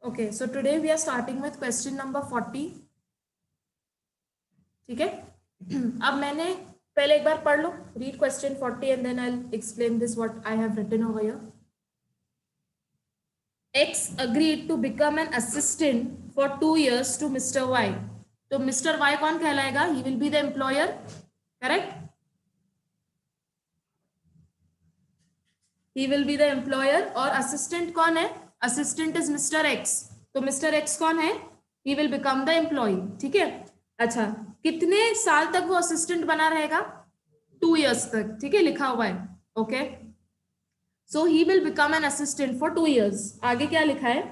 Okay, so today we are starting with question number 40. ठीक है. अब मैंने पहले एक बार पढ़ लो. Read question 40 and then I'll explain this what I have written over here. X agreed to become an assistant for 2 years to Mr. Y. तो Mr. Y कौन कहलाएगा? He will be the employer, correct? He will be the employer और assistant कौन है? Assistant is Mr. X. तो Mr. X कौन है? He will become the employee. ठीक है. अच्छा, कितने साल तक वो असिस्टेंट बना रहेगा? 2 years तक. ठीक है, लिखा हुआ है. Okay. So he will become an assistant for 2 years. आगे क्या लिखा है?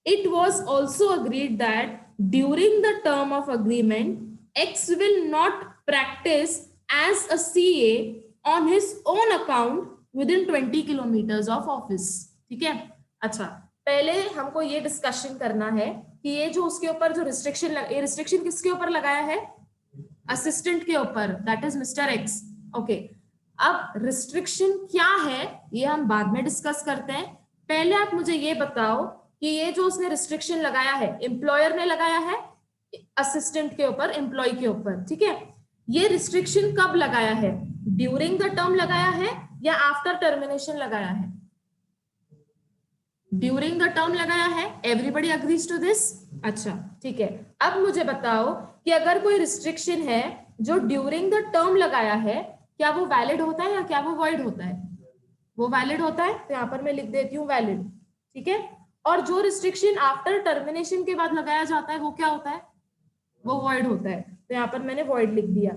It was also agreed that during the term of agreement, X will not practice as a CA on his own account within 20 kilometers of office. ठीक है. अच्छा, पहले हमको ये डिस्कशन करना है कि ये जो उसके ऊपर जो रिस्ट्रिक्शन किसके ऊपर लगाया है? असिस्टेंट के ऊपर, that is mister x. Okay, अब रिस्ट्रिक्शन क्या है ये हम बाद में डिस्कस करते हैं. पहले आप मुझे ये बताओ कि ये जो उसने रिस्ट्रिक्शन लगाया है, एम्प्लॉयर ने लगाया है असिस्टेंट के ऊपर, एम्प्लॉय के ऊपर. ठीक है, ये रिस्ट्रिक्शन कब लगाया है? ड्यूरिंग द टर्म लगाया है या आफ्टर टर्मिनेशन लगाया है? ड्यूरिंग द टर्म लगाया है. Everybody agrees to this? अच्छा, ठीक है. अब मुझे बताओ कि अगर कोई रिस्ट्रिक्शन है जो ड्यूरिंग द टर्म लगाया है, क्या वो वैलिड होता है या क्या वो वॉइड होता है? वो वैलिड होता है. तो यहाँ पर मैं लिख देती हूँ वैलिड. ठीक है. और जो रिस्ट्रिक्शन आफ्टर टर्मिनेशन के बाद लगाया जाता है वो क्या होता है? वो वॉइड होता है. तो यहाँ पर मैंने वॉइड लिख दिया.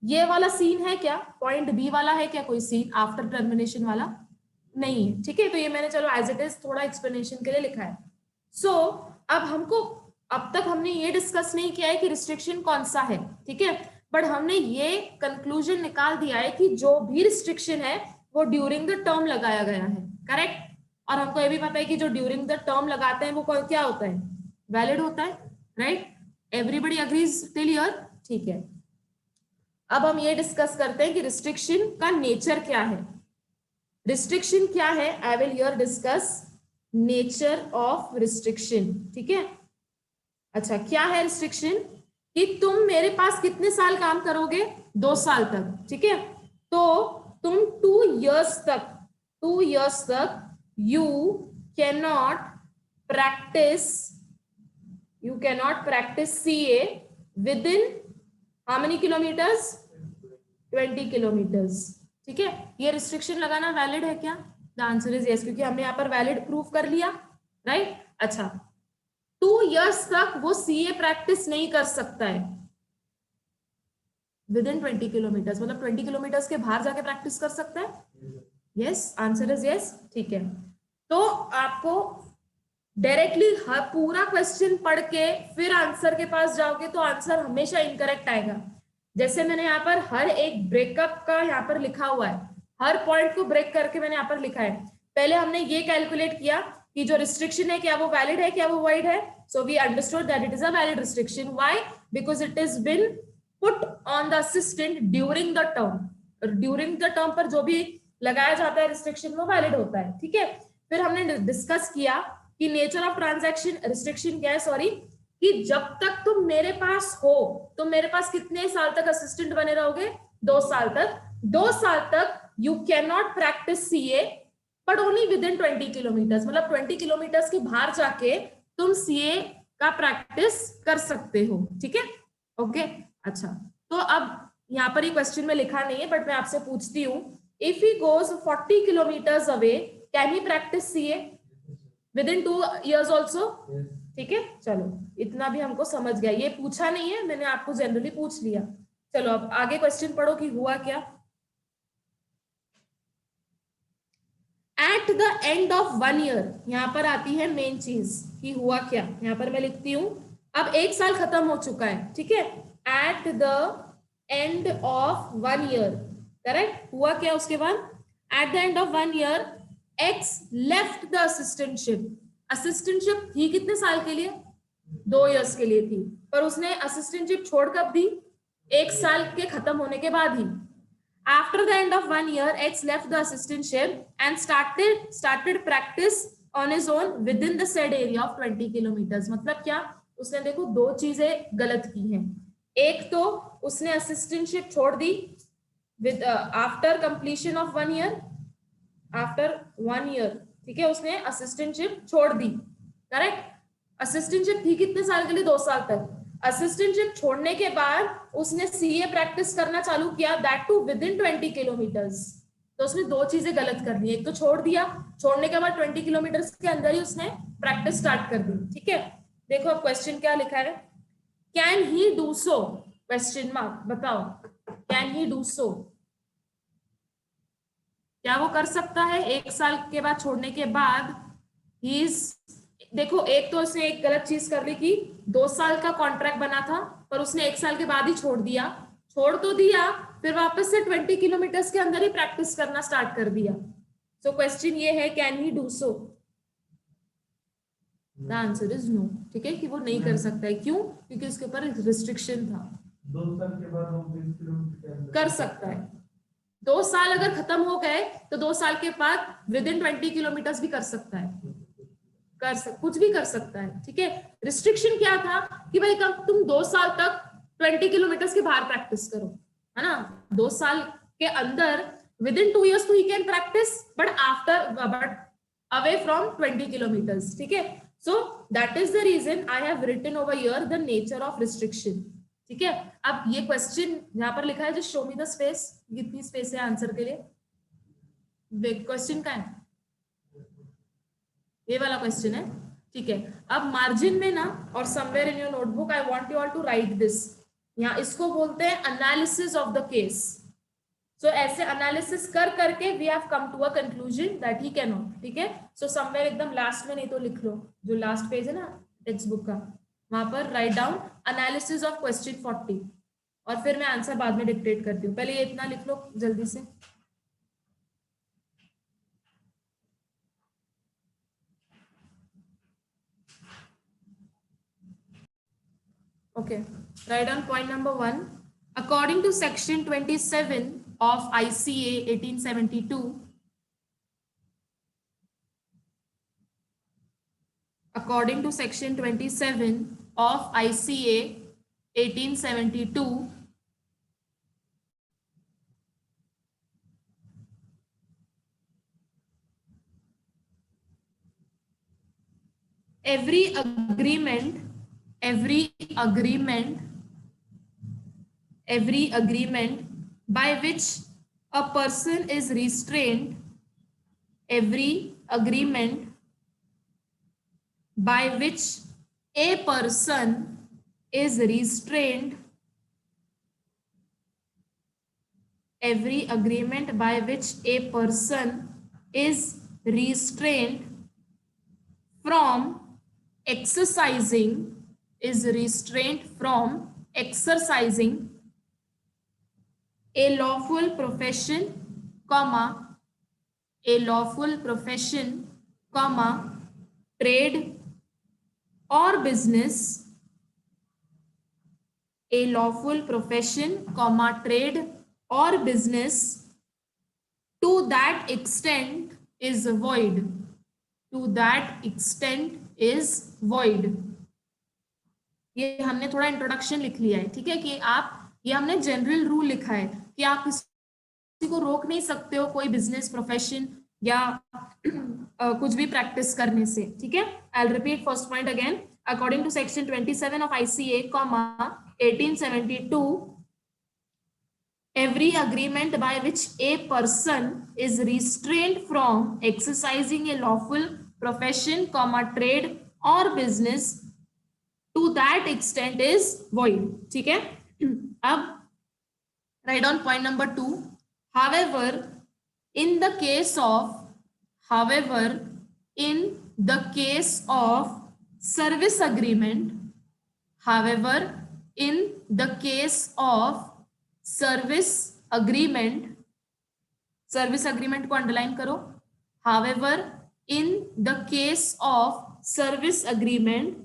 ये वाला सीन है क्या? पॉइंट बी वाला है क्या कोई सीन आफ्टर टर्मिनेशन वाला? नहीं है. ठीक है, तो ये मैंने चलो एज इट इज थोड़ा एक्सप्लेनेशन के लिए लिखा है. सो अब हमको, अब तक हमने ये डिस्कस नहीं किया है कि रिस्ट्रिक्शन कौन सा है. ठीक है, बट हमने ये कंक्लूजन निकाल दिया है कि जो भी रिस्ट्रिक्शन है वो ड्यूरिंग द टर्म लगाया गया है. करेक्ट. और हमको ये भी पता है कि जो ड्यूरिंग द टर्म लगाते हैं वो क्या होता है? वैलिड होता है. Right. Everybody agrees till here? ठीक है. अब हम ये डिस्कस करते हैं कि रिस्ट्रिक्शन का नेचर क्या है. रिस्ट्रिक्शन क्या है? I will hear discuss nature of restriction. ठीक है. अच्छा, क्या है रिस्ट्रिक्शन? कि तुम मेरे पास कितने साल काम करोगे? 2 साल तक. ठीक है. तो तुम 2 years तक you cannot practice CA within how many kilometers? 20 kilometers. ठीक है. ये रिस्ट्रिक्शन लगाना वैलिड है क्या? द आंसर इज यस, क्योंकि हमने यहाँ पर वैलिड प्रूफ कर लिया. राइट. अच्छा, 2 years तक वो सीए प्रैक्टिस नहीं कर सकता है विदिन 20 किलोमीटर्स. मतलब 20 किलोमीटर्स के बाहर जाके प्रैक्टिस कर सकता है. Yes, answer is yes. ठीक है. तो आपको डायरेक्टली पूरा क्वेश्चन पढ़ के फिर आंसर के पास जाओगे तो आंसर हमेशा इनकरेक्ट आएगा. जैसे मैंने यहाँ पर हर एक ब्रेकअप का यहाँ पर लिखा हुआ है, हर पॉइंट को ब्रेक करके मैंने यहाँ पर लिखा है. पहले हमने ये कैलकुलेट किया कि जो रिस्ट्रिक्शन है क्या वो वैलिड है, क्या वो वॉइड है. So we understood that it is a valid restriction. Why? Because it is been put on the assistant during the term. During the term पर जो भी लगाया जाता है रिस्ट्रिक्शन वो वैलिड होता है. ठीक है. फिर हमने डिस्कस किया कि नेचर ऑफ ट्रांजैक्शन रिस्ट्रिक्शन क्या है, सॉरी, कि जब तक तुम मेरे पास हो, तुम मेरे पास कितने साल तक असिस्टेंट बने रहोगे? 2 साल तक. 2 साल तक you can not practice CA but only with in 20 kilometres. मतलब 20 किलोमीटर्स के बाहर जाके तुम सीए का प्रैक्टिस कर सकते हो. ठीक है. ओके. अच्छा, तो अब यहाँ पर ये क्वेश्चन में लिखा नहीं है बट मैं आपसे पूछती हूँ, if he goes 40 kilometres away can he practice CA within 2 years also? ठीक है. चलो, इतना भी हमको समझ गया. ये पूछा नहीं है, मैंने आपको जनरली पूछ लिया. चलो अब आगे क्वेश्चन पढ़ो कि हुआ क्या. At the end of 1 year, यहाँ पर आती है मेन चीज कि हुआ क्या. यहाँ पर मैं लिखती हूँ, अब 1 साल खत्म हो चुका है. ठीक है. At the end of 1 year, correct. हुआ क्या उसके बाद? At the end of 1 year X left the assistantship. Assistantship थी कितने साल के लिए? 2 years के लिए थी. पर उसने असिस्टेंटशिप छोड़ कब दी? 1 साल के खत्म होने के बाद ही. After the end of 1 year, X left the assistantship and started practice on his own with in the said area of 20 kilometres. मतलब क्या, उसने देखो दो चीजें गलत की हैं। एक तो उसने असिस्टेंटशिप छोड़ दी with after completion of 1 year, after 1 year, ठीक है, उसने असिस्टेंटशिप छोड़ दी, करेक्ट। असिस्टेंटशिप थी कितने साल के लिए, 2 साल तक। असिस्टेंटशिप छोड़ने के बाद उसने सीए प्रैक्टिस करना चालू किया, that too within 20 kilometres. तो उसने दो चीजें गलत कर दी, एक तो छोड़ दिया, छोड़ने के बाद 20 किलोमीटर्स के अंदर ही उसने प्रैक्टिस स्टार्ट कर दी, ठीक है। देखो अब क्वेश्चन क्या लिखा है, can he do so, question mark, बताओ कैन ही डू सो, क्या वो कर सकता है 1 साल के बाद छोड़ने के बाद। ही इज, देखो एक तो उसने एक गलत चीज कर ली कि 2 साल का कॉन्ट्रैक्ट बना था पर उसने 1 साल के बाद ही छोड़ दिया, छोड़ तो दिया, फिर वापस से 20 किलोमीटर्स के अंदर ही प्रैक्टिस करना स्टार्ट कर दिया। सो क्वेश्चन ये है, can he do so, the answer is no, ठीक है, कि वो नहीं कर सकता है। क्यों? क्योंकि उसके ऊपर रिस्ट्रिक्शन था। 2 साल के बाद वो 20 किलोमीटर के अंदर कर सकता है, 2 साल अगर खत्म हो गए तो 2 साल के बाद विद इन 20 किलोमीटर्स भी कर सकता है, कुछ भी कर सकता है, ठीक है। रिस्ट्रिक्शन क्या था कि भाई कब तुम 2 साल तक 20 किलोमीटर्स के बाहर प्रैक्टिस करो, है ना। 2 साल के अंदर विद इन 2 years तो he can practice, but away from 20 kilometres, ठीक है। So that is the reason I have written over here the nature of restriction, ठीक है। अब ये क्वेश्चन यहाँ पर लिखा है, जो शो मी द स्पेस, कितनी स्पेस है आंसर के लिए, क्वेश्चन का है, ये वाला क्वेश्चन है, ठीक है। अब मार्जिन में ना और somewhere in your notebook I want you all to write this, यहाँ इसको बोलते हैं analysis of the case. So ऐसे एनालिसिस कर करके we have come to a conclusion that he can not, ठीक है। सो समवेयर एकदम लास्ट में, नहीं तो लिख लो, जो लास्ट पेज है ना टेक्स्ट बुक का, वहां पर write down analysis of question 40, और फिर मैं आंसर बाद में डिक्टेट करती हूँ, पहले ये इतना लिख लो जल्दी से। Okay, write down point number 1. According to section 27 of ICA 1872, according to section 27 of ICA 1872, every agreement by which a person is restrained, every agreement by which a person is restrained, every agreement by which a person is restrained from exercising, is restrained from exercising a lawful profession, comma, a lawful profession, comma, trade or business, a lawful profession, comma, trade or business, to that extent is void, to that extent is void। ये हमने थोड़ा introduction लिख लिया है, ठीक है, कि आप, ये हमने जनरल रूल लिखा है कि आप किसी को रोक नहीं सकते हो कोई बिजनेस प्रोफेशन या कुछ भी प्रैक्टिस करने से, ठीक है। I will repeat first point again, according to section 27 of ICA, 1872, every agreement by which a person is restrained from exercising a lawful profession, comma, trade or business, to that extent is void, ठीक है। अब write down point number 2, however in the case of service agreement, however in the case of service agreement को underline करो, however in the case of service agreement,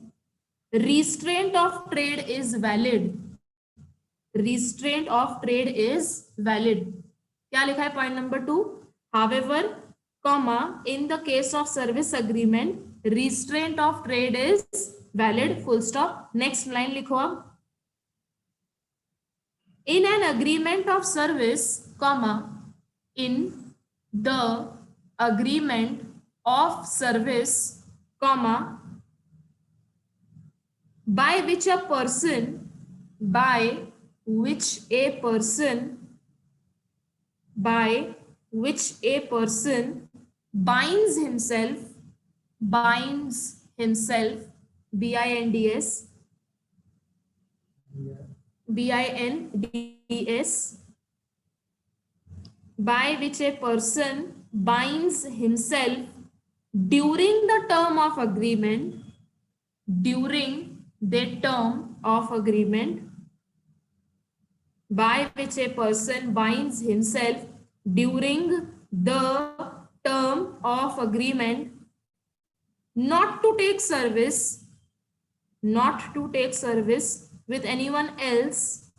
restraint of trade is valid, restraint of trade is valid। क्या लिखा है point number 2, however comma, in the case of service agreement, restraint of trade is valid, full stop. Next line लिखो अब. In an agreement of service, comma, in the agreement of service, comma, by which a person binds himself, binds, binds, by which a person binds himself during the term of agreement, by which a person binds himself during the term of agreement, not to take service with anyone else,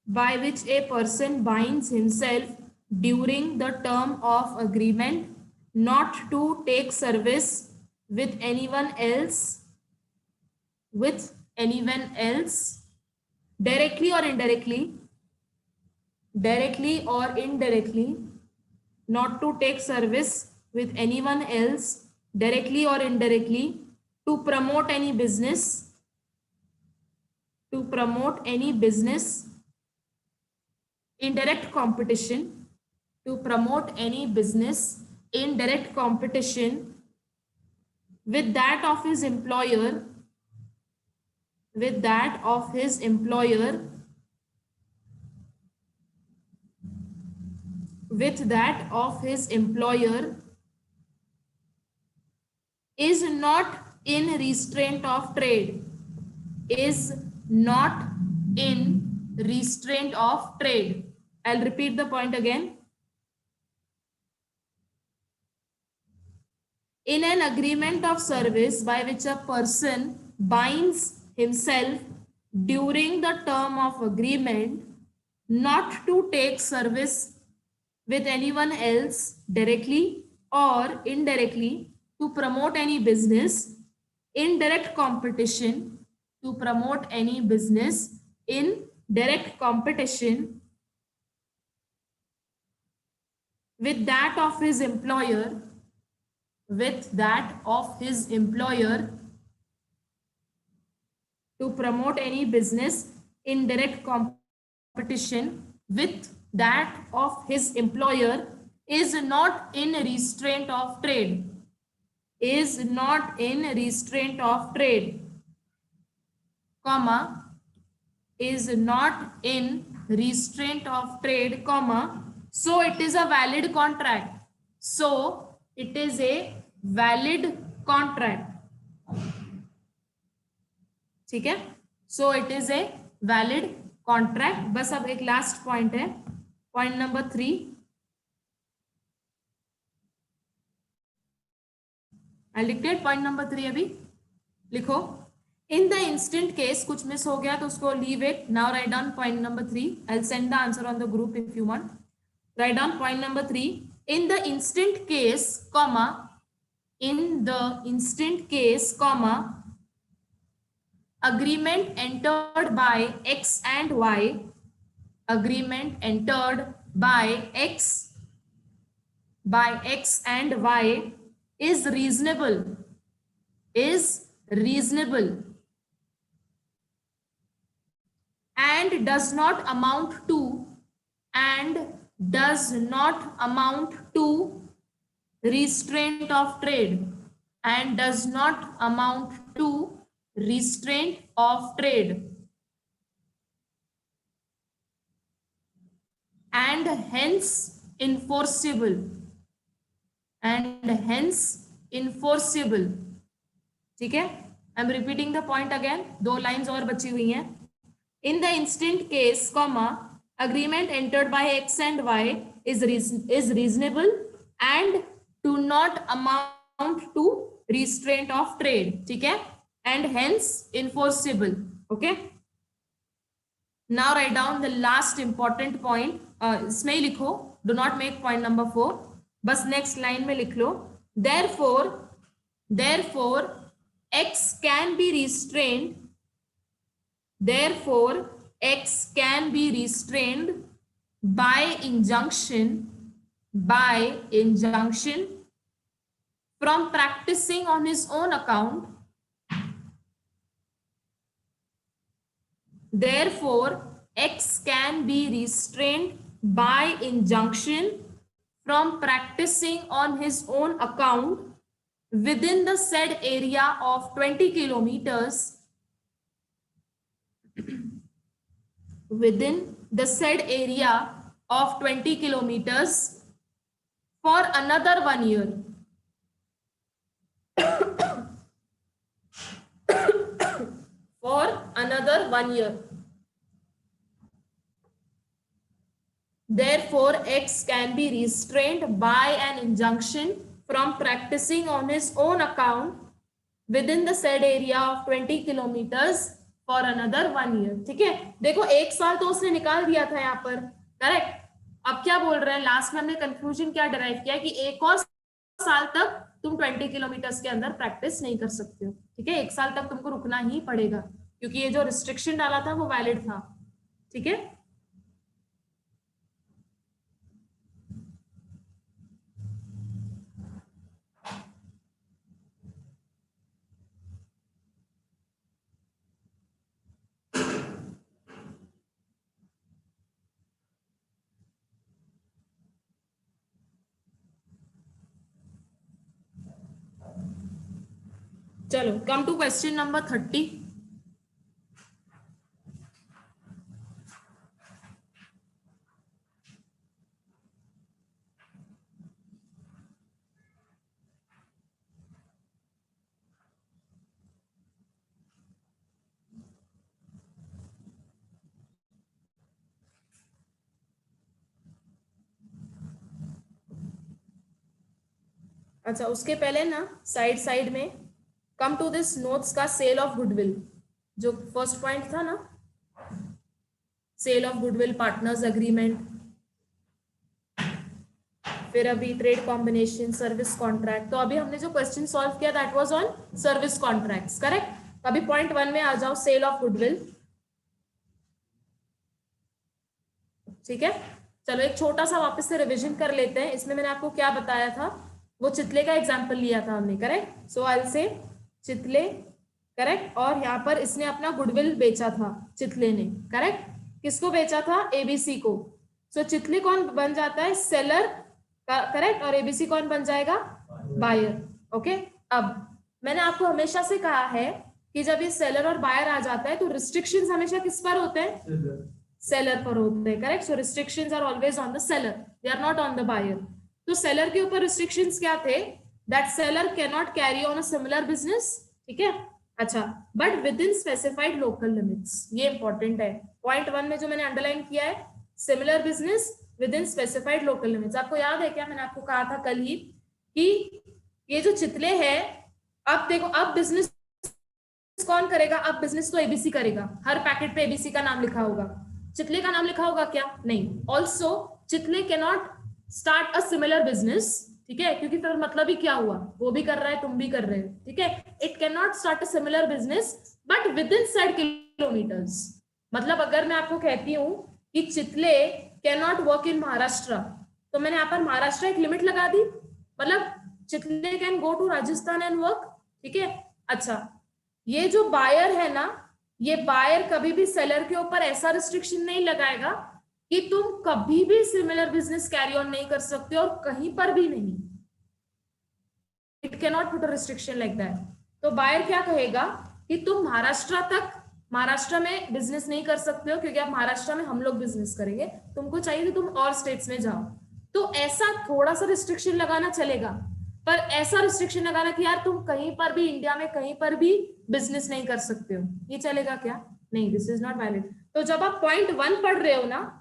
by which a person binds himself during the term of agreement not to take service with anyone else, directly or indirectly, not to take service with anyone else, directly or indirectly, to promote any business, indirect competition, with that of his employer, is not in restraint of trade, I'll repeat the point again. In an agreement of service by which a person binds himself during the term of agreement not to take service with anyone else, directly or indirectly, to promote any business, indirect competition, with that of his employer, to promote any business in direct competition with that of his employer, is not in restraint of trade, comma, is not in restraint of trade, comma, so it is a valid contract. ठीक है, सो it is a valid contract. बस अब एक last point है, point number 3. आई dictate point number 3 अभी लिखो. In the instant case, कुछ miss हो गया तो उसको leave it. Now write down point number 3. I will send the answer on the group if you want. Write down point number 3. In the instant case, comma, agreement entered by X and Y, is reasonable, and does not amount to restraint of trade, and hence enforceable, ठीक है. I am repeating the point again, 2 lines और बची हुई हैं. In the instant case, comma, agreement entered by X and Y is reasonable and do not amount to restraint of trade, ठीक है, and hence enforceable. Okay, now right down the last important point, इसमें ही लिखो, do not make point number 4, बस next line में लिख लो, therefore x can be restrained, therefore x can be restrained by injunction from practicing on his own account, therefore x can be restrained by injunction from practicing on his own account within the said area of 20 kilometers, within the said area of 20 kilometers for another 1 year. For another 1 year. Therefore, X can be restrained by an injunction from practicing on his own account within the said area of 20 kilometers for another 1 year. ठीक है, देखो 1 साल तो उसने निकाल दिया था यहाँ पर, करेक्ट। अब क्या बोल रहे हैं, लास्ट में हमने कंक्लूजन क्या डिराइव किया कि 1 और साल तक तुम 20 किलोमीटर्स के अंदर प्रैक्टिस नहीं कर सकते हो। ठीक है, 1 साल तक तुमको रुकना ही पड़ेगा क्योंकि ये जो रिस्ट्रिक्शन डाला था वो वैलिड था। ठीक है, चलो कम टू क्वेश्चन नंबर 30। अच्छा, उसके पहले ना साइड में कम टू दिस नोट्स का सेल ऑफ गुडविल, जो फर्स्ट पॉइंट था ना, sale of goodwill, partners agreement, फिर अभी ट्रेड कॉम्बिनेशन, सर्विस कॉन्ट्रैक्ट। तो अभी हमने जो क्वेश्चन सॉल्व किया that was on service contracts, correct. अभी पॉइंट 1 में आ जाओ, सेल ऑफ गुडविल। ठीक है, चलो एक छोटा सा वापस से रिविजन कर लेते हैं। इसमें मैंने आपको क्या बताया था, वो चितले का एग्जाम्पल लिया था हमने, correct. So I will say Chitale, correct. और यहाँ पर इसने अपना गुडविल बेचा था, चितले ने, करेक्ट। किसको बेचा था, एबीसी को। सो चितले कौन बन जाता है, सेलर, करेक्ट। और एबीसी कौन बन जाएगा, बायर। ओके, अब मैंने आपको हमेशा से कहा है कि जब ये सेलर और बायर आ जाता है तो रिस्ट्रिक्शंस हमेशा किस पर होते हैं, सेलर पर होते हैं, correct. So restrictions are always on the seller, they are not on the buyer. तो सेलर के ऊपर रिस्ट्रिक्शंस क्या थे, that seller can not carry on a similar business. ठीक है, अच्छा, but within specified local limits. ये important है, पॉइंट 1 में जो मैंने अंडरलाइन किया है, similar business within specified local limits. आपको याद है क्या, मैंने आपको कहा था कल ही कि ये जो चितले है, अब देखो, अब बिजनेस कौन करेगा, अब बिजनेस तो एबीसी करेगा। हर पैकेट पे एबीसी का नाम लिखा होगा, चितले का नाम लिखा होगा क्या, नहीं। Also Chitale can not start a similar business, ठीक है, क्योंकि फिर मतलब ही क्या हुआ, वो भी कर रहा है, तुम भी कर रहे हो। ठीक है, it can not start a similar business but with in said kilometres. मतलब अगर मैं आपको कहती हूँ कि चितले can not work in Maharashtra, तो मैंने यहाँ पर महाराष्ट्र एक लिमिट लगा दी, मतलब Chitale can go to Rajasthan and work. ठीक है, अच्छा, ये जो बायर है ना, ये बायर कभी भी सेलर के ऊपर ऐसा रिस्ट्रिक्शन नहीं लगाएगा कि तुम कभी भी सिमिलर बिजनेस कैरी ऑन नहीं कर सकते और कहीं पर भी नहीं। It can not put a restriction like that. तो बायर क्या कहेगा कि तुम महाराष्ट्र में बिजनेस नहीं कर सकते हो क्योंकि आप महाराष्ट्र में हम लोग बिजनेस करेंगे, तुमको चाहिए तो तुम और स्टेट्स में जाओ। तो ऐसा थोड़ा सा रिस्ट्रिक्शन लगाना चलेगा, पर ऐसा रिस्ट्रिक्शन लगाना कि यार तुम कहीं पर भी इंडिया में कहीं पर भी बिजनेस नहीं कर सकते हो, ये चलेगा क्या, नहीं, दिस इज नॉट वैलिड। तो जब आप पॉइंट 1 पढ़ रहे हो ना,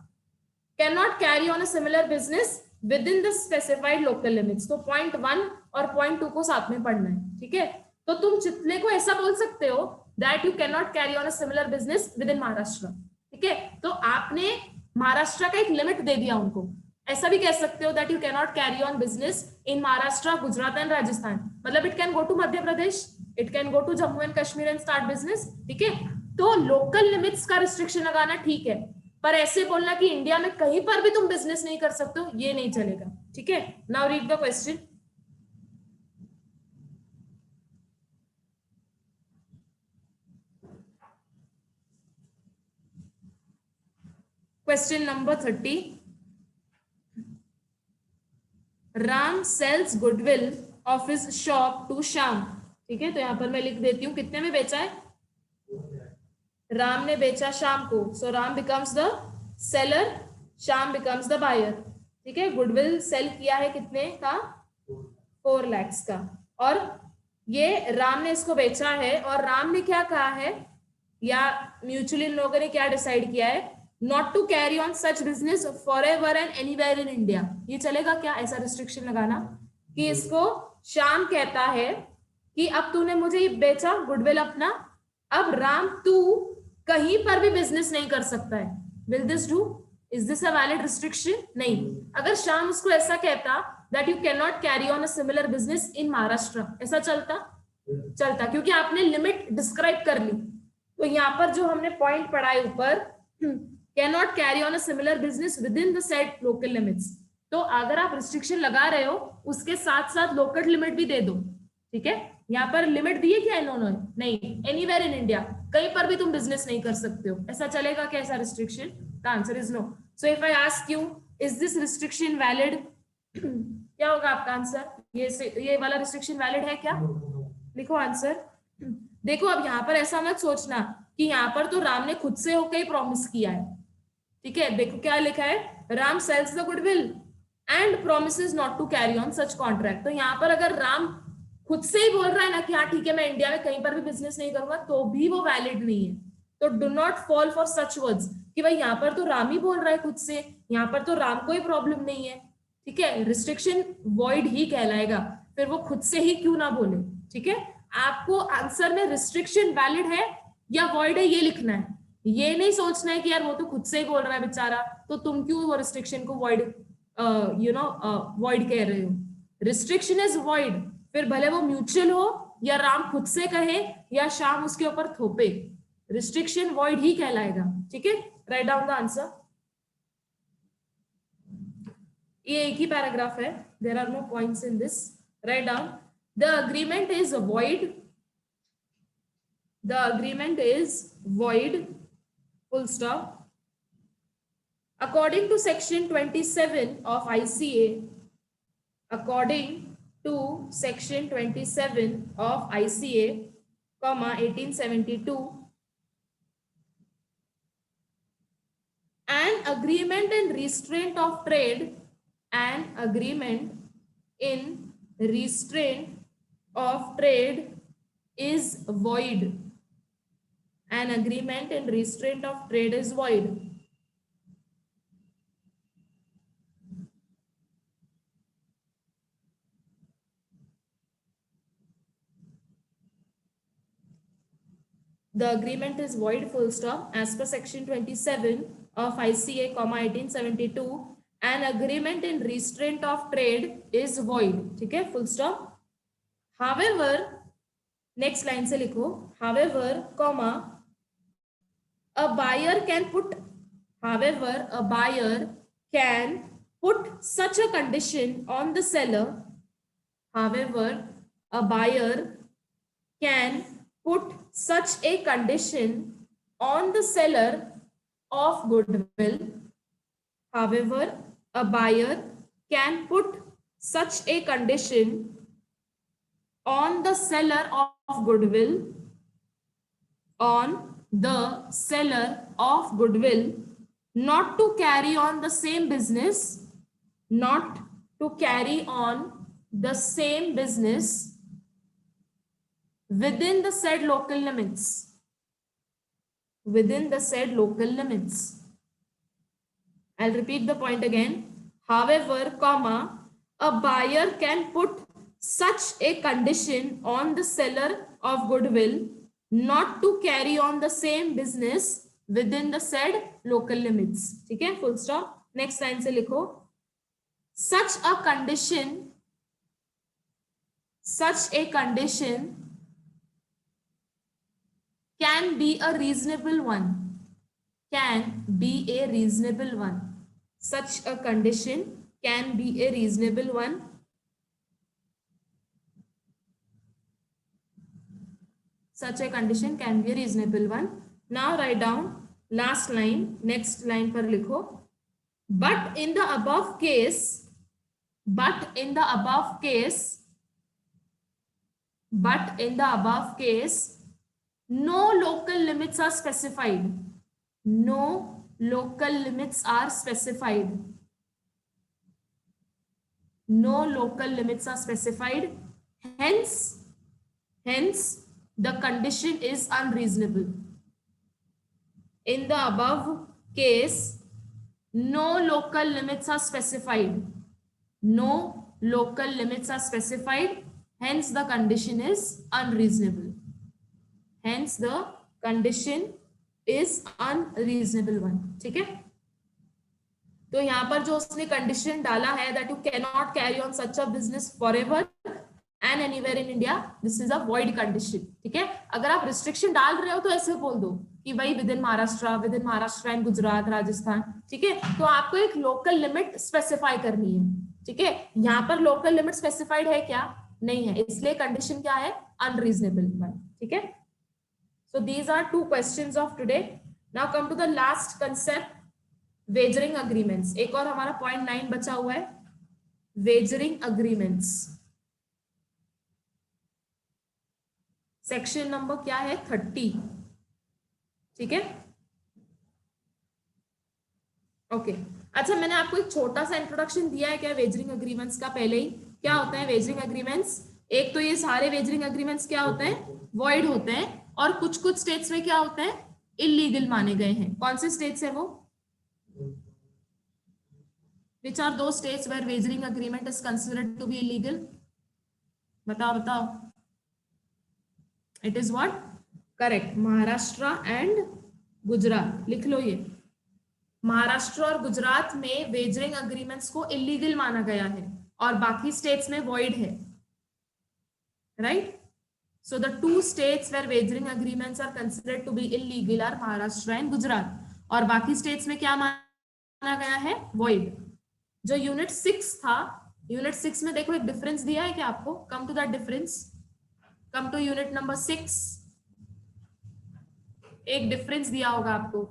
can not carry on a similar business with in the specified local limits, तो पॉइंट 1 और पॉइंट 2 को साथ में पढ़ना है। ठीक है, तो तुम चितले को ऐसा बोल सकते हो that you can not carry on a similar business with in Maharashtra. ठीक ठीक है, तो आपने महाराष्ट्र का एक लिमिट दे दिया उनको। ऐसा भी कह सकते हो that you can not carry on business in Maharashtra, Gujarat and Rajasthan, मतलब it can go to Madhya Pradesh, it can go to Jammu and Kashmir and start business, ठीक है। तो लोकल लिमिट्स का रिस्ट्रिक्शन लगाना ठीक है, पर ऐसे बोलना कि इंडिया में कहीं पर भी तुम बिजनेस नहीं कर सकते हो, ये नहीं चलेगा, ठीक है। Now read the question. Question number 30, Ram sells goodwill of his shop to Shyam, ठीक है। तो यहां पर मैं लिख देती हूँ कितने में बेचा है, राम ने बेचा श्याम को, so Ram becomes the seller, Shyam becomes the buyer, ठीक है। गुडविल सेल किया है कितने का, 4 लाख का, और ये राम ने इसको बेचा है, और राम ने क्या कहा है, या म्यूचुअली इन लोगों ने क्या डिसाइड किया है, not to carry on such business for ever and anywhere in India. ये चलेगा क्या ऐसा रिस्ट्रिक्शन लगाना कि इसको श्याम कहता है कि अब तूने मुझे ये बेचा गुडविल अपना, अब राम तू कहीं पर भी बिजनेस नहीं कर सकता है, will this do, is this a valid restriction? नहीं। अगर श्याम उसको ऐसा कहता that you can not carry on a similar business in Maharashtra, ऐसा चलता? चलता, क्योंकि आपने लिमिट डिस्क्राइब कर ली। तो यहाँ पर जो हमने पॉइंट पढ़ा है ऊपर, cannot carry on a similar business within the said local limits, तो अगर आप रिस्ट्रिक्शन लगा रहे हो उसके साथ साथ लोकल लिमिट भी दे दो, ठीक है। यहाँ पर लिमिट दी है क्या इन्होंने? नहीं, एनीवेयर इन इंडिया, कहीं पर भी तुम बिजनेस नहीं कर सकते हो, ऐसा चलेगा क्या ऐसा restriction? The answer is no. So if I ask you is this restriction valid, क्या होगा आपका आंसर? ये वाला रिस्ट्रिक्शन वैलिड है क्या? लिखो आंसर। देखो अब यहाँ पर ऐसा मत सोचना कि यहाँ पर तो राम ने खुद से होकर ही प्रॉमिस किया है, ठीक है। देखो क्या लिखा है, Ram sells the goodwill and promises not to carry on such contract. तो यहाँ पर अगर राम खुद से ही बोल रहा है ना कि हाँ ठीक है मैं इंडिया में कहीं पर भी बिजनेस नहीं करूंगा, तो भी वो वैलिड नहीं है। तो do not fall for such words कि भाई यहाँ पर तो राम ही बोल रहा है खुद से, यहाँ पर तो राम कोई प्रॉब्लम नहीं है, ठीक है। रिस्ट्रिक्शन वॉइड ही कहलाएगा, फिर वो खुद से ही क्यों ना बोले, ठीक है। आपको आंसर में रिस्ट्रिक्शन वैलिड है या वॉइड है ये लिखना है, ये नहीं सोचना है कि यार वो तो खुद से ही बोल रहा है बेचारा, तो तुम क्यों वो रिस्ट्रिक्शन को वॉइड वॉइड कह रहे हो। रिस्ट्रिक्शन इज वॉइड, फिर भले वो म्यूचुअल हो या राम खुद से कहे या श्याम उसके ऊपर थोपे, रिस्ट्रिक्शन वॉइड ही कहलाएगा, ठीक है। Write down the answer. ये एक ही पैराग्राफ है, there are no points in this. Write down, the agreement is void, the agreement is void, full stop. According to section 27 of ICA, according to section 27 of ICA, 1872, an agreement in restraint of trade, an agreement in restraint of trade is void. An agreement in restraint of trade is void. The agreement is void, full stop. As per section 27 of ICA, 1872, an agreement in restraint of trade is void. ठीक है, full stop. However, next line से लिखो, however, comma, a buyer can put, however, a buyer can put such a condition on the seller, however, a buyer can put such a condition on the seller of goodwill, however, a buyer can put such a condition on the seller of goodwill, on the seller of goodwill, not to carry on the same business, not to carry on the same business within the said local limits, within the said local limits. I'll repeat the point again. However, comma, a buyer can put such a condition on the seller of goodwill not to carry on the same business within the said local limits. ठीक है, full stop. Next line से लिखो, such a condition can be a reasonable one. Can be a reasonable one. Such a condition can be a reasonable one. Such a condition can be a reasonable one. Now write down last line, next line पर लिखो, but in the above case, no local limits are specified. No local limits are specified. No local limits are specified. Hence, the condition is unreasonable. In the above case, no local limits are specified. No local limits are specified. Hence, the condition is unreasonable. Hence, the condition is unreasonable one. ठीक है, तो यहाँ पर जो उसने condition डाला है that you cannot carry on such a business forever and anywhere in India, this is a void condition. ठीक है, अगर आप रिस्ट्रिक्शन डाल रहे हो तो ऐसे बोल दो कि भाई with in Maharashtra and Gujarat, Rajasthan. ठीक है, तो आपको एक लोकल लिमिट स्पेसिफाई करनी है. ठीक है, यहाँ पर लोकल लिमिट स्पेसिफाइड है क्या? नहीं है, इसलिए कंडीशन क्या है? Unreasonable one. ठीक है, so these are two questions of today. Now come to the last concept, wagering agreements. एक और हमारा point 9 बचा हुआ है, wagering agreements. सेक्शन नंबर क्या है? 30. ठीक है, ओके. अच्छा, मैंने आपको एक छोटा सा इंट्रोडक्शन दिया है क्या वेजरिंग अग्रीमेंट्स का पहले ही. क्या होते हैं वेजरिंग अग्रीमेंट्स? एक तो ये सारे वेजरिंग अग्रीमेंट्स क्या होते हैं? वॉइड होते हैं. और कुछ स्टेट्स में क्या होते हैं? इलीगल माने गए हैं. कौन से स्टेट्स है वो? Which are those states where wagering agreement is considered to be illegal? बताओ. It is what? Correct. Maharashtra and Gujarat. लिख लो ये. महाराष्ट्र और गुजरात में वेजरिंग अग्रीमेंट्स को इलीगल माना गया है और बाकी स्टेट्स में वॉइड है. Right? So the two states where wagering agreements are considered to be illegal are Maharashtra and Gujarat. और बाकी states में क्या माना गया है? Void. जो यूनिट 6 था, यूनिट 6 में देखो एक डिफरेंस दिया है क्या आपको? Come to that difference. Come to unit number 6. एक डिफरेंस दिया होगा आपको.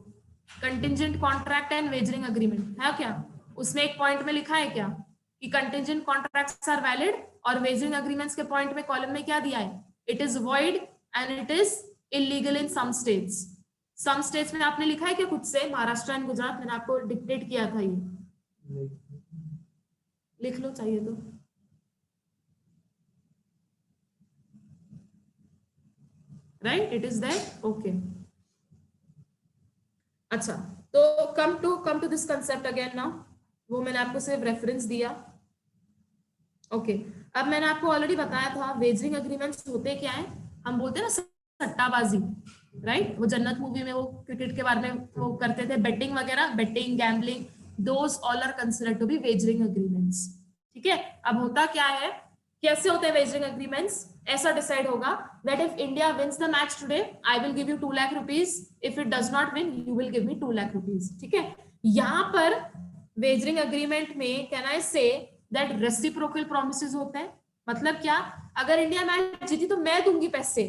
Contingent contract and wagering agreement है क्या? उसमें एक पॉइंट में लिखा है क्या कि contingent contracts are valid और wagering agreements के पॉइंट में कॉलम में क्या दिया है? It is void and it is illegal in some states. Some states में आपने लिखा है क्या खुद से? महाराष्ट्र एंड गुजरात. मैंने आपको डिक्टेट किया था, ये लिख लो चाहिए तो. Right? It is there. Okay. अच्छा, तो come to this concept again now. वो मैंने आपको सिर्फ रेफरेंस दिया. ओके, अब मैंने आपको ऑलरेडी बताया था वेजरिंग अग्रीमेंट्स होते क्या है. हम बोलते हैं ना सट्टाबाजी. राइट? वो जन्नत मूवी में वो क्रिकेट के बारे में वो करते थे, बेटिंग वगैरह, betting, gambling, those all are considered to be wagering agreements. ठीक है, अब होता क्या है, कैसे होते हैं वेजरिंग अग्रीमेंट्स? ऐसा डिसाइड होगा that if India wins the match today, I will give you 2 lakh rupees. If it does not win, you will give me 2 lakh rupees. ठीक है, यहाँ पर वेजरिंग अग्रीमेंट में can I say that reciprocal promises होते हैं. मतलब क्या? अगर इंडिया मैच जीती तो मैं दूंगी पैसे,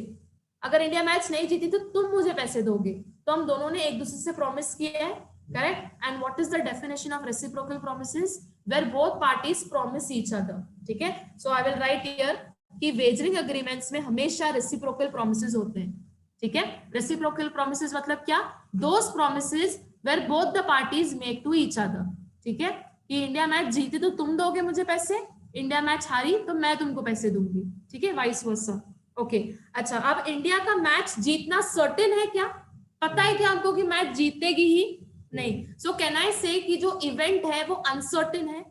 अगर इंडिया मैच नहीं जीती तो तुम मुझे पैसे दोगे. तो हम दोनों ने एक दूसरे से प्रॉमिस किया है. Correct? And what is the definition of reciprocal promises? Where both parties promise each other. ठीक है, so I will write here कि वेजरिंग अग्रीमेंट्स में हमेशा रेसिप्रोकल प्रोमिसेस होते हैं. ठीक है, रेसिप्रोकल प्रोमिसेस मतलब क्या? Those promises where both the parties make to each other. ठीक है, कि इंडिया मैच जीती तो तुम दोगे मुझे पैसे, इंडिया मैच हारी तो मैं तुमको पैसे दूंगी. ठीक है, वाइस वर्सा. ओके, अच्छा, अब इंडिया का मैच जीतना सर्टेन है क्या? पता है क्या हमको कि मैच जीतेगी ही नहीं? सो कैन आई से कि जो इवेंट है वो अनसर्टेन है.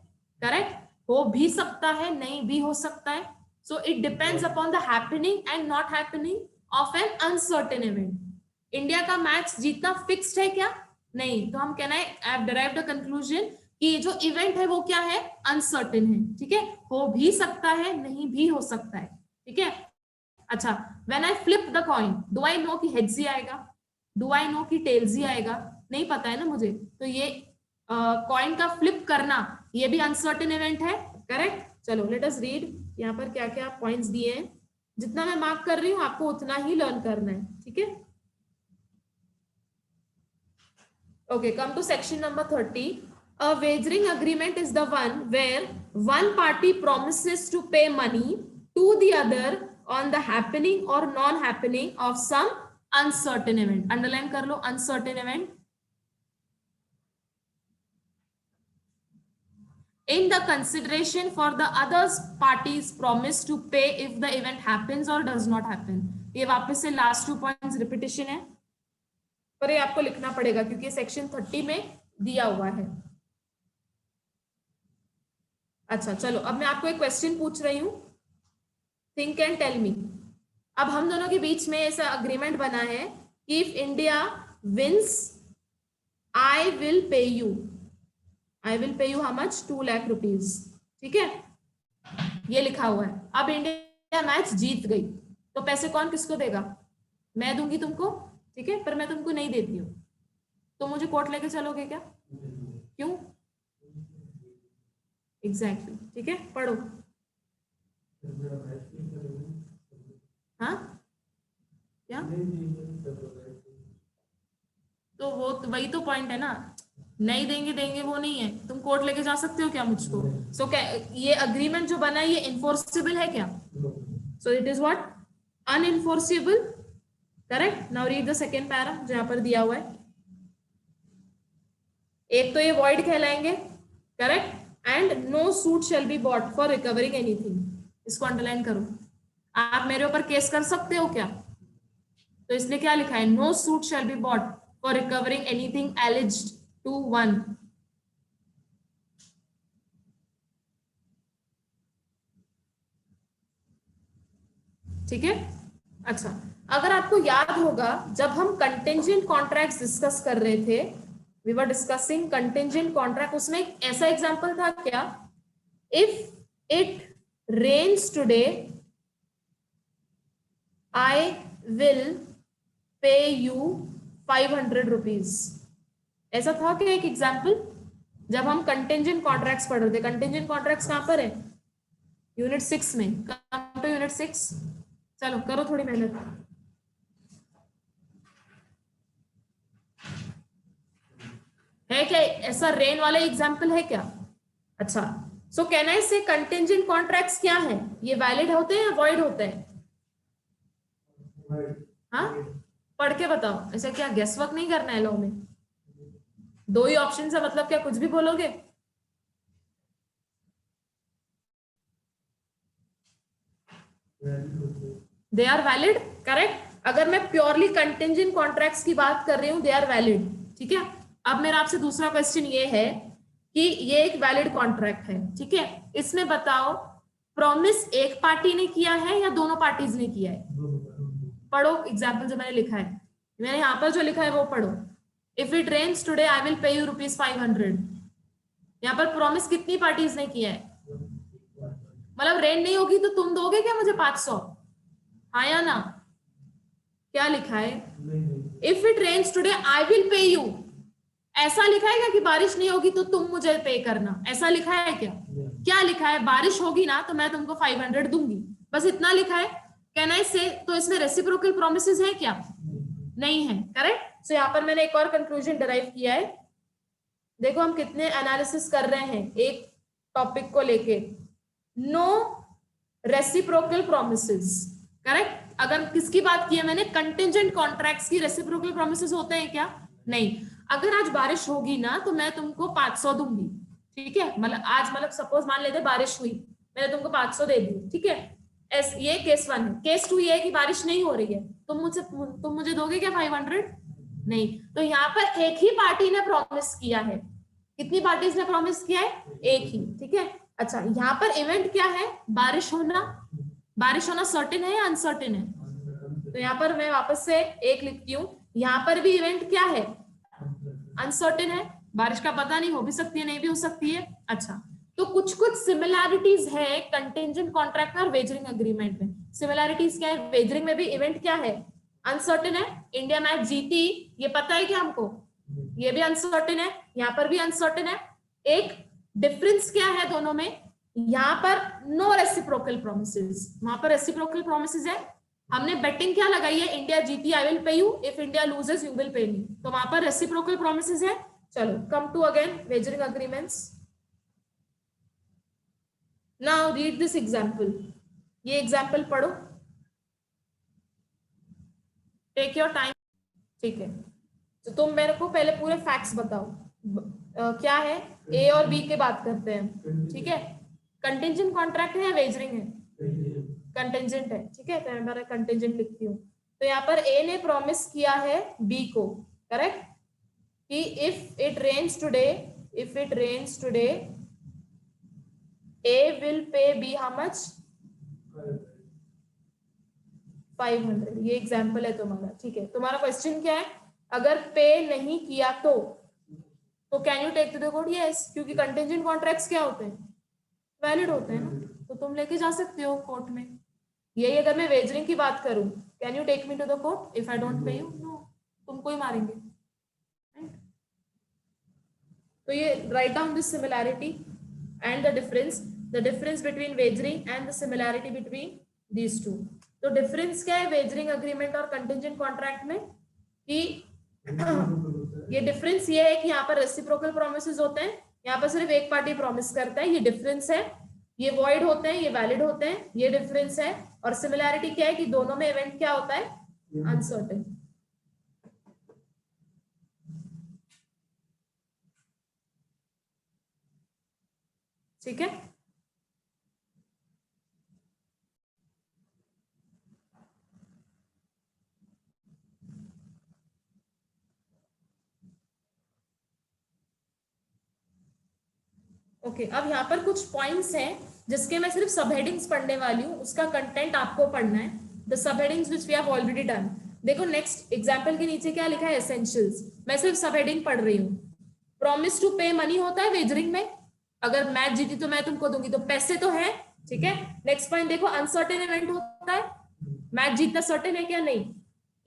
करेक्ट? हो भी सकता है, नहीं भी हो सकता है. So it depends upon the happening and not happening of an uncertain event. India का मैच जीतना फिक्स्ड है क्या? नहीं। तो हम कहना है I have derived a conclusion कि जो इवेंट है वो क्या है? अनसर्टेन है। ठीक है, हो भी सकता है, नहीं भी हो सकता है। ठीक है, अच्छा, when I flip the coin, do I know कि हेड्स ही आएगा, डू आई नो कि टेल्स ही आएगा? नहीं पता है ना मुझे। तो ये कॉइन का फ्लिप करना ये भी अनसर्टेन इवेंट है। करेक्ट। चलो लेट अस रीड यहाँ पर क्या क्या पॉइंट्स दिए हैं। जितना मैं मार्क कर रही हूँ आपको उतना ही लर्न करना है। ठीक है, okay, come to section number 30. A wagering agreement is the one where one party promises to pay money to the other on the happening or non-happening of some uncertain event. Underline कर लो, uncertain event. In the consideration for the other party's promise to pay if the event happens or does not happen. ये वापस से last 2 points repetition है, पर ये आपको लिखना पड़ेगा क्योंकि सेक्शन 30 में दिया हुआ है। अच्छा चलो, अब मैं आपको एक क्वेश्चन पूछ रही हूं, थिंक एंड टेल मी। अब हम दोनों के बीच में ऐसा अग्रीमेंट बना है कि if India wins I will pay you how much? 2 lakh rupees. ठीक है, ये लिखा हुआ है। अब इंडिया मैच जीत गई तो पैसे कौन किसको देगा? मैं दूंगी तुमको। ठीक है, पर मैं तुमको नहीं देती हूँ, तो मुझे कोर्ट लेके चलोगे क्या? क्यों? एग्जैक्टली। ठीक है, पढ़ो। हाँ क्या? तो वो तो वही तो पॉइंट है ना, नहीं देंगे वो नहीं है। तुम कोर्ट लेके जा सकते हो क्या मुझको? सो क्या ये अग्रीमेंट जो बना है ये इन्फोर्सिबल है क्या? So it is what? Unenforceable. Correct. Now read the second para जो यहाँ पर दिया हुआ है। एक तो ये वॉइड कहलाएंगे। Correct. And no suit shall be brought for recovering anything. इसको अंडरलाइन करो। आप मेरे ऊपर केस कर सकते हो क्या? तो इसलिए क्या लिखा है? No suit shall be brought for recovering anything alleged to won. ठीक है, अच्छा, अगर आपको याद होगा जब हम कंटिंजेंट कॉन्ट्रैक्ट्स डिस्कस कर रहे थे, we were discussing contingent contract, उसमें एक ऐसा एग्जांपल था क्या? If it rains today I will pay you 500 rupees. ऐसा था क्या एक एग्जांपल जब हम कंटिंजेंट कॉन्ट्रैक्ट्स पढ़ रहे थे? कंटिंजेंट कॉन्ट्रैक्ट्स कहां पर है? यूनिट 6 में। Come to unit 6। चलो करो थोड़ी मेहनत। है क्या ऐसा रेन वाला एग्जाम्पल है क्या? अच्छा, सो कैन आई से कंटिंजेंट कॉन्ट्रैक्ट्स क्या है? ये वैलिड होते हैं या वॉइड होते हैं? हाँ, पढ़ के बताओ। ऐसा क्या गेस वर्क नहीं करना है लॉ में? 2 ही ऑप्शन है, मतलब क्या कुछ भी बोलोगे? They are valid. करेक्ट। अगर मैं प्योरली कंटिंजेंट कॉन्ट्रैक्ट्स की बात कर रही हूँ, दे आर वैलिड। ठीक है, अब मेरा आपसे दूसरा क्वेश्चन ये है कि ये एक वैलिड कॉन्ट्रैक्ट है। ठीक है, इसमें बताओ प्रॉमिस एक पार्टी ने किया है या दोनों पार्टीज ने किया है? पढ़ो एग्जाम्पल जो मैंने लिखा है, मैंने यहाँ पर जो लिखा है वो पढ़ो। If it rains today I will pay you rupees 500। यहाँ पर प्रॉमिस कितनी पार्टीज ने किया है? मतलब रेन नहीं होगी तो तुम दोगे क्या मुझे 500? हाँ या ना? क्या लिखा है? If it rains today I will pay you. ऐसा लिखा है क्या कि बारिश नहीं होगी तो तुम मुझे पे करना? ऐसा लिखा है क्या? क्या लिखा है? बारिश होगी ना तो मैं तुमको 500 दूंगी, बस इतना लिखा है। कैन आई से? तो इसमें रेसिप्रोकल प्रोमिसेस है क्या? नहीं है। करेक्ट। सो यहाँ पर मैंने एक और कंक्लूजन डिराइव किया है। देखो हम कितने एनालिसिस कर रहे हैं एक टॉपिक को लेके। No reciprocal promises. करेक्ट। अगर किसकी बात की है मैंने? कंटिंजेंट कॉन्ट्रैक्ट्स की रेसिप्रोकल प्रोमिसेस होते हैं क्या? नहीं। अगर आज बारिश होगी ना तो मैं तुमको 500 दूंगी। ठीक है, मतलब आज, मतलब सपोज मान लेते बारिश हुई, मैंने तुमको 500 दे दी। ठीक है, ये केस 1 है। केस 2 ये है कि बारिश नहीं हो रही है, तुम मुझे दोगे क्या 500? नहीं। तो यहाँ पर एक ही पार्टी ने प्रॉमिस किया है। कितनी पार्टीज ने प्रॉमिस किया है? एक ही। ठीक है, अच्छा, यहाँ पर इवेंट क्या है? बारिश होना। बारिश होना सर्टेन है या अनसर्टेन है? तो यहाँ पर मैं वापस से एक लिखती हूँ यहाँ पर भी इवेंट क्या है, अनसर्टेन है, बारिश का पता नहीं, हो भी सकती है नहीं भी हो सकती है। अच्छा, तो कुछ कुछ सिमिलैरिटीज है कंटिंजेंट कॉन्ट्रैक्ट और वेजरिंग एग्रीमेंट में। सिमिलैरिटीज क्या है, वेजरिंग में भी इवेंट क्या है, अनसर्टेन है, इंडिया मैच जीती ये पता है क्या हमको, ये भी अनसर्टेन है, यहाँ पर भी अनसर्टेन है। एक डिफरेंस क्या है दोनों में, यहाँ पर नो रेसिप्रोकल प्रोमिसेस, वहां पर रेसिप्रोकल प्रोमिसेस है। हमने बेटिंग क्या लगाई है, इंडिया जीती I will pay you, if India loses you will pay me, तो वहां पर रेसिप्रोकल प्रोमिसेस है। चलो come to again wagering agreements. Now read this example, ये एग्जांपल पढ़ो, टेक योर टाइम, ठीक है। तो तुम मेरे को पहले पूरे फैक्ट्स बताओ, क्या है, ए और बी के बात करते हैं, ठीक है। कंटिंजेंट कॉन्ट्रैक्ट है या वेजरिंग है, कंटिंजेंट है, ठीक है, तो मैं बार कंटिंजेंट लिखती हूँ। तो यहाँ पर ए ने प्रॉमिस किया है बी को, करेक्ट, कि if it rains today A will pay B how much, 500, ये एग्जाम्पल है तुम्हारा, ठीक है। तुम्हारा क्वेश्चन क्या है, अगर पे नहीं किया तो can you take to the court, yes, क्योंकि कंटिंजेंट कॉन्ट्रैक्ट्स क्या होते हैं, वैलिड होते हैं ना, तो तुम लेके जा सकते हो कोर्ट में। यही अगर मैं वेजरिंग की बात करूं, can you take me to the court if I don't pay you, no, तुमको ही मारेंगे, right? तो ये write down this similarity and the difference between wagering and the similarity between these two. तो डिफरेंस क्या है वेजरिंग अग्रीमेंट और contingent contract में, कि ये डिफरेंस ये है कि यहाँ पर रेसिप्रोकल प्रोमिसेस होते हैं, यहाँ पर सिर्फ एक पार्टी प्रॉमिस करता है, ये डिफरेंस है। ये वॉइड होते हैं, ये वैलिड होते हैं, ये डिफरेंस है। और सिमिलैरिटी क्या है कि दोनों में इवेंट क्या होता है, अनसर्टेन। ठीक है, ओके। अब यहाँ पर कुछ पॉइंट्स हैं जिसके मैं सिर्फ सब हेडिंग्स पढ़ने वाली हूँ, उसका कंटेंट आपको पढ़ना है, the sub headings which we have already done. देखो नेक्स्ट एग्जाम्पल के नीचे क्या लिखा है, एसेंशियल्स, मैं सिर्फ सब हेडिंग पढ़ रही हूँ। प्रॉमिस टू पे मनी होता है वेजरिंग में, अगर मैच जीती तो मैं तुमको दूंगी, तो पैसे तो है, ठीक है। नेक्स्ट पॉइंट देखो, अनसर्टेन इवेंट होता है, मैच जीतना सर्टेन है क्या, नहीं।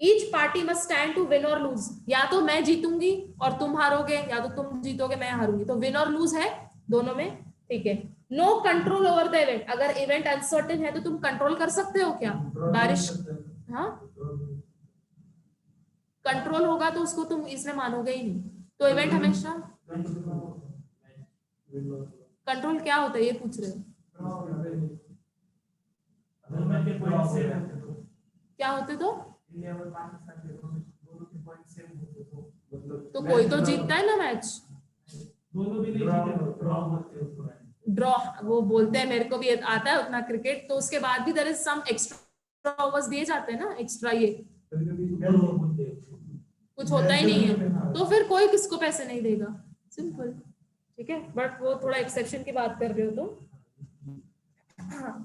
Each party must stand to win और लूज, या तो मैं जीतूंगी और तुम हारोगे, या तो तुम जीतोगे मैं हारूंगी, तो विन और लूज है दोनों में, ठीक है। No control over the event, अगर इवेंट अनसर्टेन है तो तुम कंट्रोल कर सकते हो क्या, बारिश, हाँ, कंट्रोल होगा तो उसको तुम इसमें मानोगे ही नहीं, तो इवेंट हमेशा, कंट्रोल क्या होता है ये पूछ रहे हो, क्या होते तो कोई तो जीतता है ना मैच, ड्रॉ, वो बोलते हैं, मेरे को भी आता है उतना क्रिकेट, तो उसके बाद भी there is some extra overs दिए जाते हैं ना, एक्स्ट्रा, ये कुछ होता ही नहीं है, तो फिर कोई किसको पैसे नहीं देगा, सिंपल, ठीक है। बट वो थोड़ा एक्सेप्शन की बात कर रहे हो तो,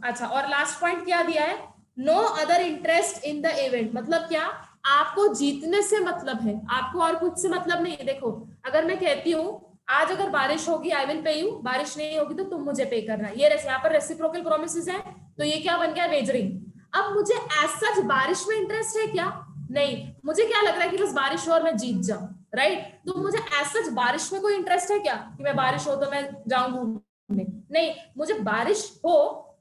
अच्छा। और लास्ट पॉइंट क्या दिया है, no other interest in the event, मतलब क्या, आपको जीतने से मतलब है, आपको और कुछ से मतलब नहीं है। देखो अगर मैं कहती हूँ आज अगर बारिश होगी आई विल पे यू, बारिश नहीं होगी तो तुम मुझे पे करना, ये यहाँ पर रेसिप्रोकल प्रोमिसेस है, तो ये क्या बन गया, वेजरिंग। अब मुझे एज सच बारिश में इंटरेस्ट है क्या, नहीं, मुझे क्या लग रहा है कि बस बारिश हो और मैं जीत जाऊं, राइट। तो मुझे एज सच बारिश में कोई इंटरेस्ट है क्या, कि मैं बारिश हो तो मैं जाऊं घूमने, नहीं, मुझे बारिश हो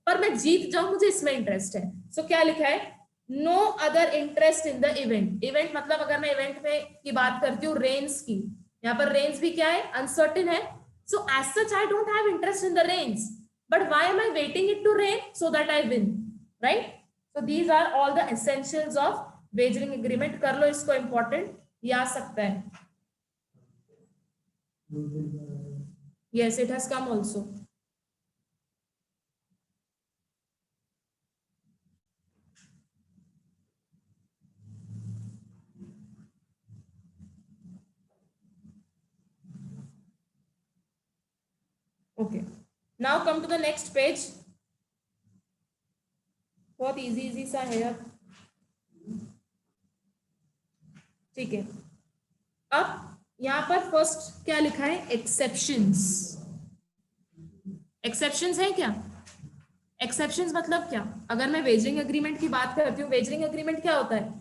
पर मैं जीत जाऊं, मुझे इसमें इंटरेस्ट है। सो क्या लिखा है, no other interest in the event, event मतलब अगर मैं इवेंट में की बात करती हूँ रेन्स की, यहाँ पर रेन्स भी क्या है, अनसर्टेन है, so as such I don't have interest in the rains, but why am I waiting it to rain so that I win, right. So these are all the essentials of wagering agreement, कर लो इसको, important, ये आ सकता है, yes it has come also. Okay, now come to the next page, बहुत easy सा है अब, ठीक है, अब यहाँ पर फर्स्ट क्या लिखा है, एक्सेप्शंस। एक्सेप्शंस है क्या? एक्सेप्शंस मतलब क्या? अगर मैं वेजरिंग एग्रीमेंट की बात करती हूँ, वेजरिंग एग्रीमेंट क्या होता है?